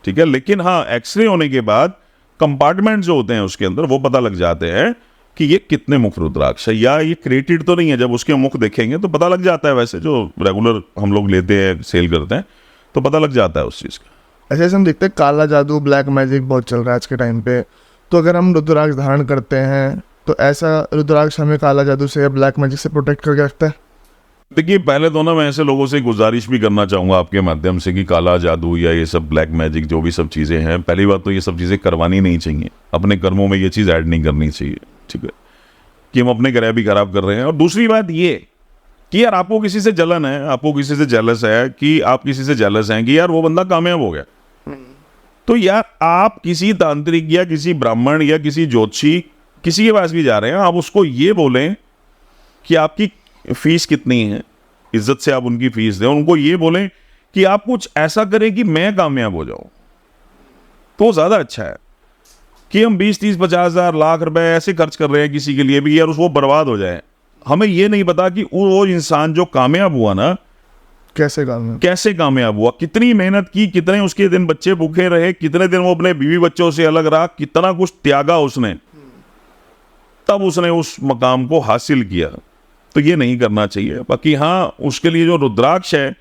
ठीक है। लेकिन हाँ, एक्सरे होने के बाद कंपार्टमेंट जो होते हैं उसके अंदर वो पता लग जाते हैं कि ये कितने मुख रुद्राक्ष है, या ये क्रेटेड तो नहीं है। जब उसके मुख देखेंगे तो पता लग जाता है, वैसे जो रेगुलर हम लोग लेते हैं, सेल करते हैं, तो पता लग जाता है उस चीज़ का। ऐसे हम देखते हैं काला जादू, ब्लैक मैजिक बहुत चल रहा है आज के टाइम पे, तो अगर हम रुद्राक्ष धारण करते हैं तो ऐसा रुद्राक्ष हमें काला जादू से या ब्लैक मैजिक से प्रोटेक्ट करके रखता है? देखिए, पहले तो ना मैं ऐसे लोगों से गुजारिश भी करना चाहूँगा आपके माध्यम से कि काला जादू या ये सब ब्लैक मैजिक जो भी सब चीज़ें हैं, पहली बात तो ये सब चीज़ें करवानी नहीं चाहिए, अपने कर्मों में ये चीज़ ऐड नहीं करनी चाहिए, ठीक है, कि हम अपने ग्रह भी खराब कर रहे हैं। और दूसरी बात ये कि यार आपको किसी से जलन है, आपको किसी से जेलस है, कि आप किसी से जेलस हैं कि यार वो बंदा कामयाब हो गया, तो यार आप किसी तांत्रिक या किसी ब्राह्मण या किसी ज्योतिषी किसी के पास भी जा रहे हैं, आप उसको ये बोलें कि आपकी फीस कितनी है, इज्जत से आप उनकी फीस दें, उनको ये बोलें कि आप कुछ ऐसा करें कि मैं कामयाब हो जाऊं, तो ज़्यादा अच्छा है कि हम 20, 30, 50 हज़ार, लाख रुपए ऐसे खर्च कर रहे हैं किसी के लिए भी, यार वो बर्बाद हो जाए। हमें ये नहीं पता कि वो इंसान जो कामयाब हुआ ना, कैसे कामयाब हुआ, कितनी मेहनत की, कितने उसके दिन बच्चे भूखे रहे, कितने दिन वो अपने बीवी बच्चों से अलग रहा, कितना कुछ त्यागा उसने, तब उसने उस मकाम को हासिल किया। तो ये नहीं करना चाहिए। बाकी हाँ, उसके लिए जो रुद्राक्ष है,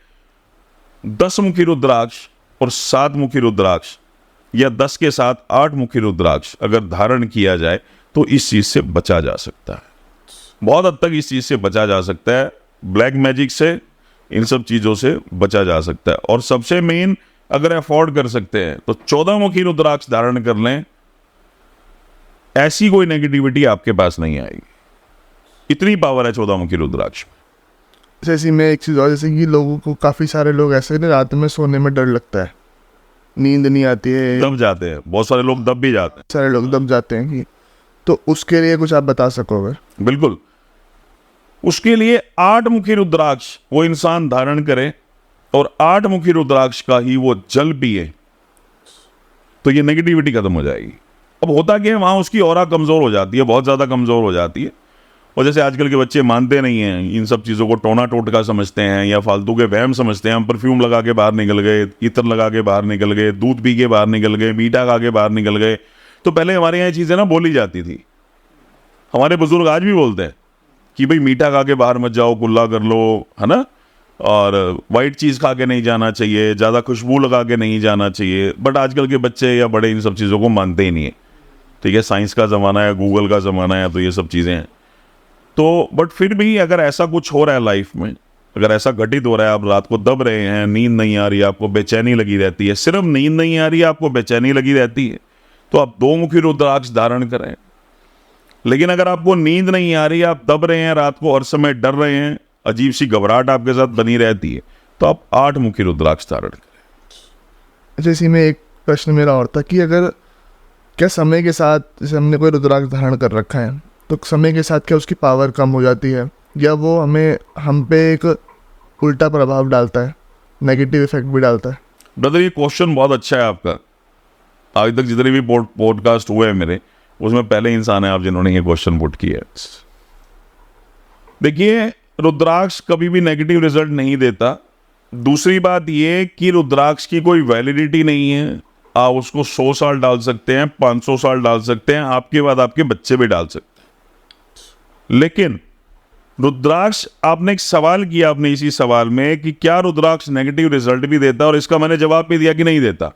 10 मुखी रुद्राक्ष और 7 मुखी रुद्राक्ष, या 10 के साथ 8 मुखी रुद्राक्ष अगर धारण किया जाए तो इस चीज से बचा जा सकता है, बहुत हद तक इस चीज से बचा जा सकता है, ब्लैक मैजिक से, इन सब चीजों से बचा जा सकता है। और सबसे मेन, अगर अफोर्ड कर सकते हैं तो 14 मुखी रुद्राक्ष धारण कर लें, ऐसी कोई नेगेटिविटी आपके पास नहीं आएगी, इतनी पावर है 14 मुखी रुद्राक्ष। जैसे मैं एक चीज़ और, जैसे कि लोगों को, काफ़ी सारे लोग ऐसे ना, रात में सोने में डर लगता है, नींद नहीं आती है, दब जाते हैं, बहुत सारे लोग दब भी जाते हैं, सारे लोग दब जाते हैं, कि तो उसके लिए कुछ आप बता सकोगे? बिल्कुल, उसके लिए 8 मुखी रुद्राक्ष वो इंसान धारण करे और 8 मुखी रुद्राक्ष का ही वो जल पिए, तो ये नेगेटिविटी खत्म हो जाएगी। अब होता क्या है, वहां उसकी ऑरा कमजोर हो जाती है, बहुत ज्यादा कमजोर हो जाती है। और जैसे आजकल के बच्चे मानते नहीं हैं, इन सब चीज़ों को टोना टोटका समझते हैं या फालतू के वहम समझते हैं। हम परफ्यूम लगा के बाहर निकल गए, इत्र लगा के बाहर निकल गए, दूध पी के बाहर निकल गए, मीठा खा के बाहर निकल गए। तो पहले हमारे यहाँ चीज़ें ना बोली जाती थी, हमारे बुजुर्ग आज भी बोलते हैं कि भाई मीठा खा के बाहर मत जाओ, कुल्ला कर लो, है ना, और वाइट चीज़ खा के नहीं जाना चाहिए, ज़्यादा खुशबू लगा के नहीं जाना चाहिए। बट आजकल के बच्चे या बड़े इन सब चीज़ों को मानते ही नहीं है। ठीक है, साइंस का ज़माना है, गूगल का ज़माना है, तो ये सब चीज़ें हैं। तो बट फिर भी अगर ऐसा कुछ हो रहा है लाइफ में, अगर ऐसा घटित हो रहा है, आप रात को दब रहे हैं, नींद नहीं आ रही, आपको बेचैनी लगी रहती है, सिर्फ नींद नहीं आ रही है, आपको बेचैनी लगी रहती है, तो आप 2 मुखी रुद्राक्ष धारण करें। लेकिन अगर आपको नींद नहीं आ रही, आप दब रहे हैं, रात को हर समय डर रहे हैं, अजीब सी घबराहट आपके साथ बनी रहती है, तो आप 8 मुखी रुद्राक्ष धारण करें। अच्छा, इसी में एक प्रश्न मेरा और था कि अगर क्या समय के साथ, जैसे हमने कोई रुद्राक्ष धारण कर रखा है, तो समय के साथ क्या उसकी पावर कम हो जाती है, या वो हम पे एक उल्टा प्रभाव डालता है, नेगेटिव इफेक्ट भी डालता है? ब्रदर, ये क्वेश्चन बहुत अच्छा है आपका। आज तक जितने भी पॉडकास्ट हुए हैं मेरे, उसमें पहले इंसान है आप जिन्होंने ये क्वेश्चन पुट किया है। देखिए, रुद्राक्ष कभी भी नेगेटिव रिजल्ट नहीं देता। दूसरी बात ये कि रुद्राक्ष की कोई वैलिडिटी नहीं है। आप उसको 100 साल डाल सकते हैं, 500 साल डाल सकते हैं, आपके बाद आपके बच्चे भी डाल सकते हैं। लेकिन रुद्राक्ष, आपने एक सवाल किया अपने इसी सवाल में कि क्या रुद्राक्ष नेगेटिव रिजल्ट भी देता है, और इसका मैंने जवाब भी दिया कि नहीं देता।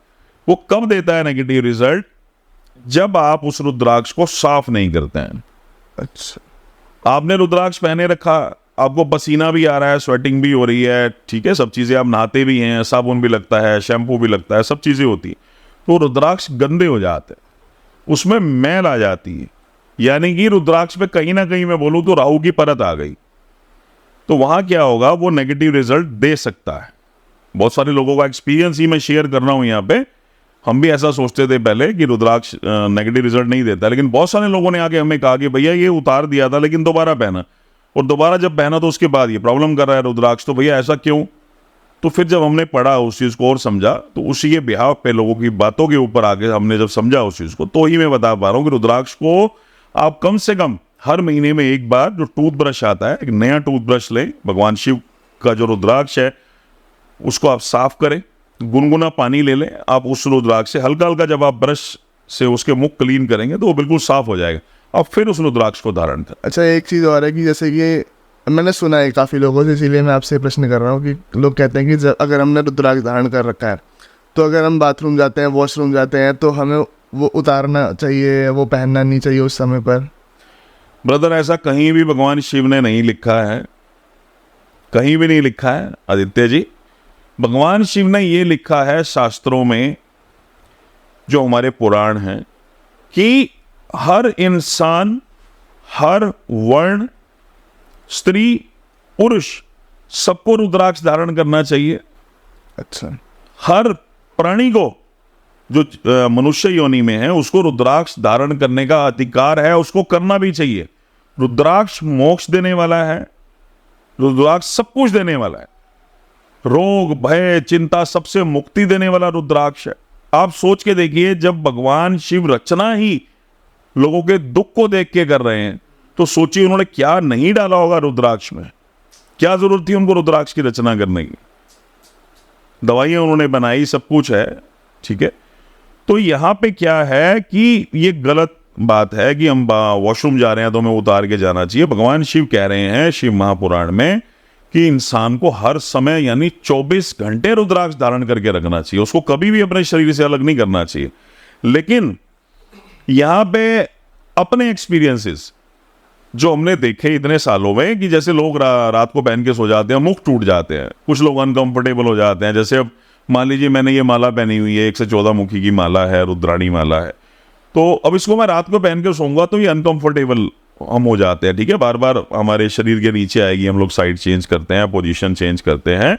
वो कब देता है नेगेटिव रिजल्ट? जब आप उस रुद्राक्ष को साफ नहीं करते हैं। अच्छा, आपने रुद्राक्ष पहने रखा, आपको पसीना भी आ रहा है, स्वेटिंग भी हो रही है, ठीक है, सब चीजें, आप नहाते भी हैं, साबुन भी लगता है, शैम्पू भी लगता है, सब चीजें होती है, तो रुद्राक्ष गंदे हो जाते हैं, उसमें मैल आ जाती है, यानी कि रुद्राक्ष पे कहीं ना कहीं मैं बोलूं तो राहु की परत आ गई। तो वहां क्या होगा, वो नेगेटिव रिजल्ट दे सकता है। बहुत सारे लोगों का एक्सपीरियंस ही मैं शेयर कर रहा हूं यहाँ पे। हम भी ऐसा सोचते थे पहले कि रुद्राक्ष नेगेटिव रिजल्ट नहीं देता, लेकिन बहुत सारे लोगों ने आके हमें कहा कि भैया ये उतार दिया था लेकिन दोबारा पहना, और दोबारा जब पहना तो उसके बाद ये प्रॉब्लम कर रहा है रुद्राक्ष, तो भैया ऐसा क्यों? तो फिर जब हमने पढ़ा उस चीज़ को और समझा, तो उसी के बिहाव पे, लोगों की बातों के ऊपर आके हमने जब समझा उस चीज़ को, तो ही मैं बता पा रहा हूँ कि रुद्राक्ष को आप कम से कम हर महीने में एक बार, जो टूथब्रश आता है, एक नया टूथब्रश लें, भगवान शिव का जो रुद्राक्ष है उसको आप साफ करें, गुनगुना पानी ले लें, आप उस रुद्राक्ष से हल्का हल्का, जब आप ब्रश से उसके मुख क्लीन करेंगे तो वो बिल्कुल साफ हो जाएगा, आप फिर उस रुद्राक्ष को धारण करें। अच्छा, एक चीज़ और है कि जैसे कि मैंने सुना है काफ़ी लोगों से, इसीलिए मैं आपसे प्रश्न कर रहा हूँ कि लोग कहते हैं कि अगर हमने रुद्राक्ष धारण कर रखा है, तो अगर हम बाथरूम जाते हैं, वॉशरूम जाते हैं, तो हमें वो उतारना चाहिए, वो पहनना नहीं चाहिए उस समय पर? ब्रदर, ऐसा कहीं भी भगवान शिव ने नहीं लिखा है, कहीं भी नहीं लिखा है आदित्य जी। भगवान शिव ने ये लिखा है शास्त्रों में, जो हमारे पुराण हैं, कि हर इंसान, हर वर्ण, स्त्री, पुरुष, सबको रुद्राक्ष धारण करना चाहिए। अच्छा, हर प्राणी को, जो मनुष्य योनि में है, उसको रुद्राक्ष धारण करने का अधिकार है, उसको करना भी चाहिए। रुद्राक्ष मोक्ष देने वाला है, रुद्राक्ष सब कुछ देने वाला है, रोग, भय, चिंता, सबसे मुक्ति देने वाला रुद्राक्ष है। आप सोच के देखिए, जब भगवान शिव रचना ही लोगों के दुख को देख के कर रहे हैं, तो सोचिए उन्होंने क्या नहीं डाला होगा रुद्राक्ष में। क्या जरूरत थी उनको रुद्राक्ष की रचना करने की? दवाइयां उन्होंने बनाई, सब कुछ है, ठीक है। तो यहां पे क्या है कि ये गलत बात है कि हम वॉशरूम जा रहे हैं तो हमें उतार के जाना चाहिए। भगवान शिव कह रहे हैं शिव महापुराण में कि इंसान को हर समय, यानी 24 घंटे रुद्राक्ष धारण करके रखना चाहिए, उसको कभी भी अपने शरीर से अलग नहीं करना चाहिए। लेकिन यहां पे अपने एक्सपीरियंसेस जो हमने देखे इतने सालों में, कि जैसे लोग रात को पहन के सो जाते हैं, मुख टूट जाते हैं, कुछ लोग अनकंफर्टेबल हो जाते हैं। जैसे अब मान लीजिए मैंने ये माला पहनी हुई है, 114 मुखी की माला है, रुद्राणी माला है, तो अब इसको मैं रात को पहन के सोऊंगा तो ये अनकंफर्टेबल हम हो जाते हैं, ठीक है। बार बार हमारे शरीर के नीचे आएगी, हम लोग साइड चेंज करते हैं, पोजीशन चेंज करते हैं,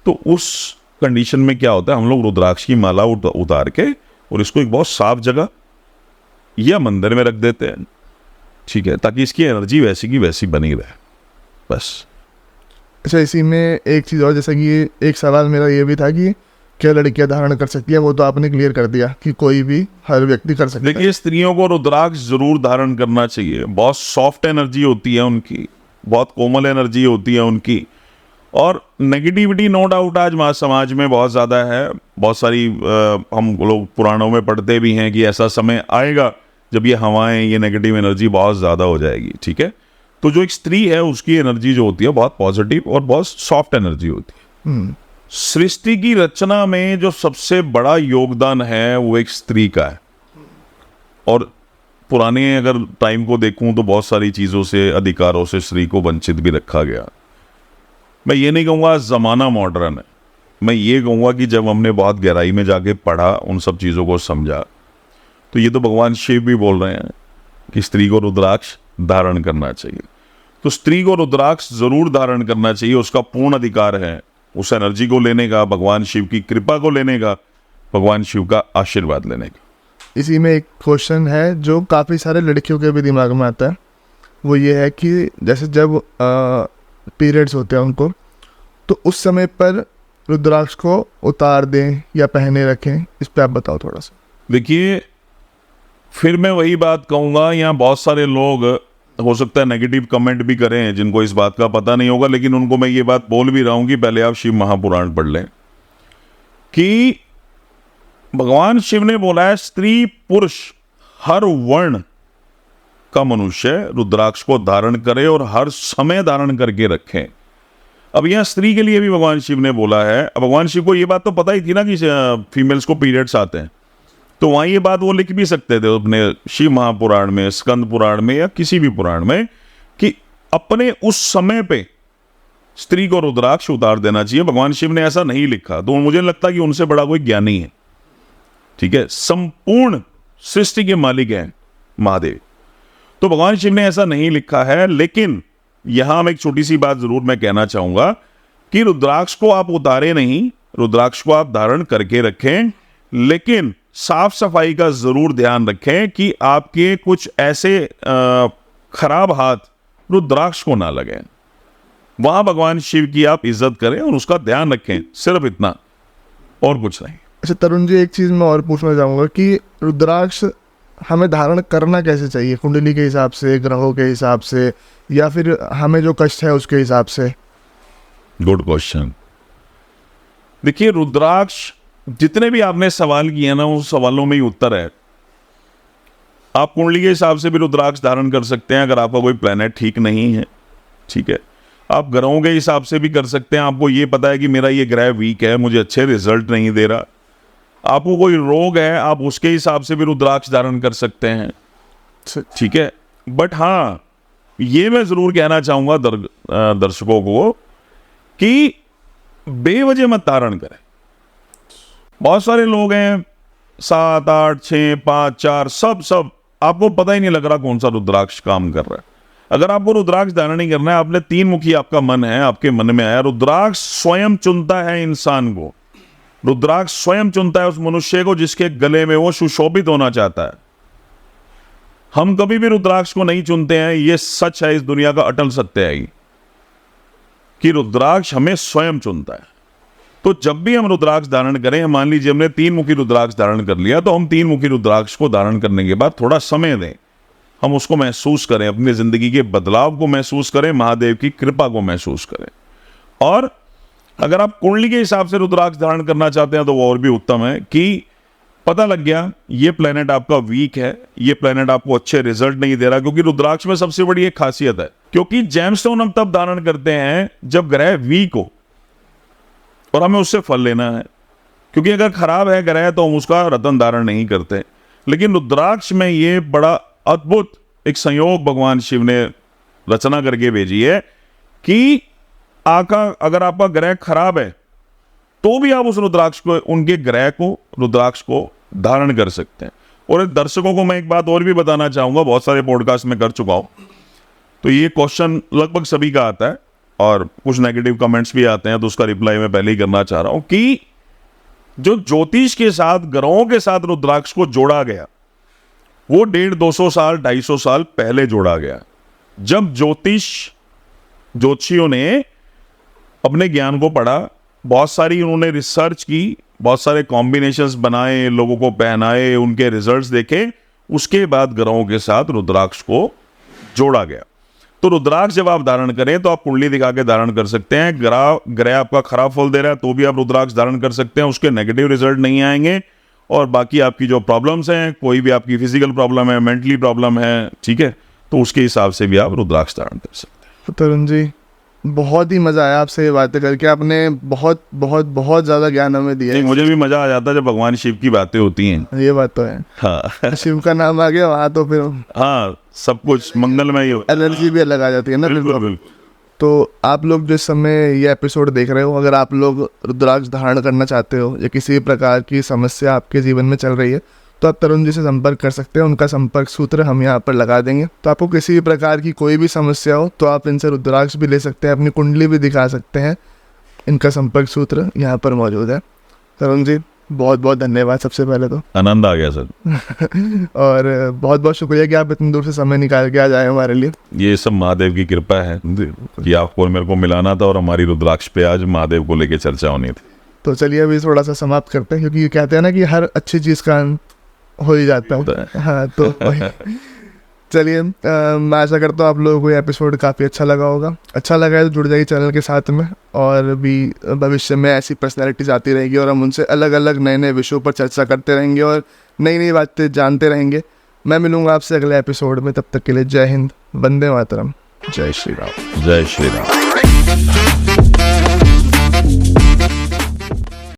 तो उस कंडीशन में क्या होता है, हम लोग रुद्राक्ष की माला उतार के और इसको एक बहुत साफ जगह या मंदिर में रख देते हैं, ठीक है, ताकि इसकी एनर्जी वैसी की वैसी बनी रहे, बस। अच्छा, इसी में एक चीज़ और, जैसा कि एक सवाल मेरा ये भी था कि क्या लड़कियां धारण कर सकती है, वो तो आपने क्लियर कर दिया कि कोई भी, हर व्यक्ति कर सकता है। देखिए, स्त्रियों को रुद्राक्ष जरूर धारण करना चाहिए। बहुत सॉफ्ट एनर्जी होती है उनकी, बहुत कोमल एनर्जी होती है उनकी, और नेगेटिविटी नो डाउट आज समाज में बहुत ज़्यादा है। बहुत सारी हम लोग पुराणों में पढ़ते भी हैं कि ऐसा समय आएगा जब ये हवाएं, ये नेगेटिव एनर्जी बहुत ज़्यादा हो जाएगी, ठीक है। तो जो एक स्त्री है उसकी एनर्जी जो होती है बहुत पॉजिटिव और बहुत सॉफ्ट एनर्जी होती है। सृष्टि की रचना में जो सबसे बड़ा योगदान है वो एक स्त्री का है, और पुराने अगर टाइम को देखूं तो बहुत सारी चीज़ों से, अधिकारों से स्त्री को वंचित भी रखा गया। मैं ये नहीं कहूँगा ज़माना मॉडर्न है, मैं ये कहूँगा कि जब हमने बहुत गहराई में जाके पढ़ा, उन सब चीज़ों को समझा, तो ये तो भगवान शिव भी बोल रहे हैं कि स्त्री को रुद्राक्ष धारण करना चाहिए। तो स्त्री को रुद्राक्ष जरूर धारण करना चाहिए, उसका पूर्ण अधिकार है उस एनर्जी को लेने का, भगवान शिव की कृपा को लेने का, भगवान शिव का आशीर्वाद लेने का। इसी में एक क्वेश्चन है जो काफ़ी सारे लड़कियों के भी दिमाग में आता है, वो ये है कि जैसे जब पीरियड्स होते हैं उनको, तो उस समय पर रुद्राक्ष को उतार दें या पहने रखें, इस पर आप बताओ थोड़ा सा। देखिए, फिर मैं वही बात कहूँगा, यहाँ बहुत सारे लोग हो सकता है नेगेटिव कमेंट भी करें जिनको इस बात का पता नहीं होगा, लेकिन उनको मैं ये बात बोल भी रहा हूँ कि पहले आप शिव महापुराण पढ़ लें कि भगवान शिव ने बोला है स्त्री पुरुष हर वर्ण का मनुष्य रुद्राक्ष को धारण करे और हर समय धारण करके रखें। अब यहाँ स्त्री के लिए भी भगवान शिव ने बोला है। अब भगवान शिव को ये बात तो पता ही थी ना कि फीमेल्स को पीरियड्स आते हैं, तो वहाँ ये बात वो लिख भी सकते थे अपने शिव महापुराण में, स्कंद पुराण में या किसी भी पुराण में कि अपने उस समय पे स्त्री को रुद्राक्ष उतार देना चाहिए। भगवान शिव ने ऐसा नहीं लिखा, तो मुझे लगता कि उनसे बड़ा कोई ज्ञानी है। ठीक है, संपूर्ण सृष्टि के मालिक हैं महादेव, तो भगवान शिव ने ऐसा नहीं लिखा है। लेकिन यहां मैं एक छोटी सी बात जरूर मैं कहना चाहूंगा कि रुद्राक्ष को आप उतारे नहीं, रुद्राक्ष को आप धारण करके रखें, लेकिन साफ सफाई का जरूर ध्यान रखें कि आपके कुछ ऐसे खराब हाथ रुद्राक्ष को ना लगे। वहां भगवान शिव की आप इज्जत करें और उसका ध्यान रखें, सिर्फ इतना, और कुछ नहीं। अच्छा तरुण जी, एक चीज़ मैं और पूछना चाहूँगा कि रुद्राक्ष हमें धारण करना कैसे चाहिए, कुंडली के हिसाब से, ग्रहों के हिसाब से, या फिर हमें जो कष्ट है उसके हिसाब से? Good question. देखिए, रुद्राक्ष जितने भी आपने सवाल किए ना, उन सवालों में ही उत्तर है। आप कुंडली के हिसाब से भी रुद्राक्ष धारण कर सकते हैं अगर आपका कोई प्लेनेट ठीक नहीं है। ठीक है, आप ग्रहों के हिसाब से भी कर सकते हैं। आपको ये पता है कि मेरा ये ग्रह वीक है, मुझे अच्छे रिजल्ट नहीं दे रहा, आपको कोई रोग है, आप उसके हिसाब से भी रुद्राक्ष धारण कर सकते हैं। ठीक है, बट हाँ, ये मैं जरूर कहना चाहूंगा दर्शकों को कि बेवजह मत धारण करें। बहुत सारे लोग हैं 7, 8, 6, 5, 4, सब आपको पता ही नहीं लग रहा कौन सा रुद्राक्ष काम कर रहा है। अगर आपको रुद्राक्ष धारण नहीं करना है, आपने 3 मुखी आपका मन है, आपके मन में आया, रुद्राक्ष स्वयं चुनता है इंसान को, रुद्राक्ष स्वयं चुनता है उस मनुष्य को जिसके गले में वो सुशोभित होना चाहता है। हम कभी भी रुद्राक्ष को नहीं चुनते हैं, ये सच है, इस दुनिया का अटल सत्य है कि रुद्राक्ष हमें स्वयं चुनता है। तो जब भी हम रुद्राक्ष धारण करें, मान लीजिए हमने 3 मुखी रुद्राक्ष धारण कर लिया, तो हम 3 मुखी रुद्राक्ष को धारण करने के बाद थोड़ा समय दें, हम उसको महसूस करें, अपनी जिंदगी के बदलाव को महसूस करें, महादेव की कृपा को महसूस करें। और अगर आप कुंडली के हिसाब से रुद्राक्ष धारण करना चाहते हैं तो वो और भी उत्तम है कि पता लग गया ये प्लेनेट आपका वीक है, ये प्लेनेट आपको अच्छे रिजल्ट नहीं दे रहा। क्योंकि रुद्राक्ष में सबसे बड़ी एक खासियत है, क्योंकि जेमस्टोन हम तब धारण करते हैं जब ग्रह वीक हो और हमें उससे फल लेना है। क्योंकि अगर खराब है ग्रह तो हम उसका रत्न धारण नहीं करते। लेकिन रुद्राक्ष में ये बड़ा अद्भुत एक संयोग भगवान शिव ने रचना करके भेजी है कि अगर आपका ग्रह खराब है तो भी आप उस रुद्राक्ष को, उनके ग्रह को, रुद्राक्ष को धारण कर सकते हैं। और दर्शकों को मैं एक बात और भी बताना चाहूंगा, बहुत सारे पॉडकास्ट में कर चुका हूं, तो ये क्वेश्चन लगभग सभी का आता है और कुछ नेगेटिव कमेंट्स भी आते हैं, तो उसका रिप्लाई मैं पहले ही करना चाह रहा हूं कि जो ज्योतिष के साथ, ग्रहों के साथ रुद्राक्ष को जोड़ा गया, वो 150-200 साल, 250 साल पहले जोड़ा गया, जब ज्योतिषियों ने अपने ज्ञान को पढ़ा, बहुत सारी उन्होंने रिसर्च की, बहुत सारे कॉम्बिनेशंस बनाए, लोगों को पहनाए, उनके रिजल्ट्स देखे, उसके बाद ग्रहों के साथ रुद्राक्ष को जोड़ा गया। तो रुद्राक्ष जब आप धारण करें तो आप कुंडली दिखा के धारण कर सकते हैं। ग्रह आपका खराब फल दे रहा है तो भी आप रुद्राक्ष धारण कर सकते हैं, उसके नेगेटिव रिजल्ट नहीं आएंगे। और बाकी आपकी जो प्रॉब्लम्स हैं, कोई भी आपकी फिजिकल प्रॉब्लम है, मेंटली प्रॉब्लम है, ठीक है, तो उसके हिसाब से भी आप रुद्राक्ष धारण कर सकते हैं। तरुण जी, बहुत ही मज़ा आया आपसे ये बातें करके। आपने बहुत बहुत बहुत ज़्यादा ज्ञान हमें दिया नहीं, मुझे भी मजा आ जाता है जब भगवान शिव की बातें होती हैं। है। ये बात तो है, हाँ शिव का नाम आ गया वहाँ तो फिर हाँ, सब कुछ मंगलमय ही होता है। एनर्जी भी अलग आ जाती है ना फिर बिल्कुल तो। बिल्कुल। तो आप लोग जिस समय ये एपिसोड देख रहे हो, अगर आप लोग रुद्राक्ष धारण करना चाहते हो या किसी भी प्रकार की समस्या आपके जीवन में चल रही है, तो आप तरुण जी से संपर्क कर सकते हैं। उनका संपर्क सूत्र हम यहाँ पर लगा देंगे। तो आपको किसी भी प्रकार की कोई भी समस्या हो तो आप इनसे रुद्राक्ष भी ले सकते हैं, अपनी कुंडली भी दिखा सकते हैं। इनका संपर्क सूत्र यहाँ पर मौजूद है। तरुण जी बहुत बहुत धन्यवाद सबसे पहले तो, आनंद आ गया सर। और बहुत बहुत शुक्रिया कि आप इतनी दूर से समय निकाल के आ जाए हमारे लिए। ये सब महादेव की कृपा है कि आपको और मेरे को मिलाना था और हमारी रुद्राक्ष पे आज महादेव को लेके चर्चा होनी थी। तो चलिए अभी थोड़ा सा समाप्त करते हैं, क्योंकि कहते हैं ना कि हर अच्छी चीज़ का अंत हो ही जाता है। हाँ तो चलिए, मैं आशा करता हूँ आप लोगों को ये एपिसोड काफ़ी अच्छा लगा होगा। अच्छा लगा है तो जुड़ जाइए चैनल के साथ में, और भी भविष्य में ऐसी पर्सनैलिटीज आती रहेगी और हम उनसे अलग अलग नए नए विषयों पर चर्चा करते रहेंगे और नई नई बातें जानते रहेंगे। मैं मिलूंगा आपसे अगले एपिसोड में, तब तक के लिए जय हिंद, वंदे मातरम, जय श्री राम। जय श्री राम।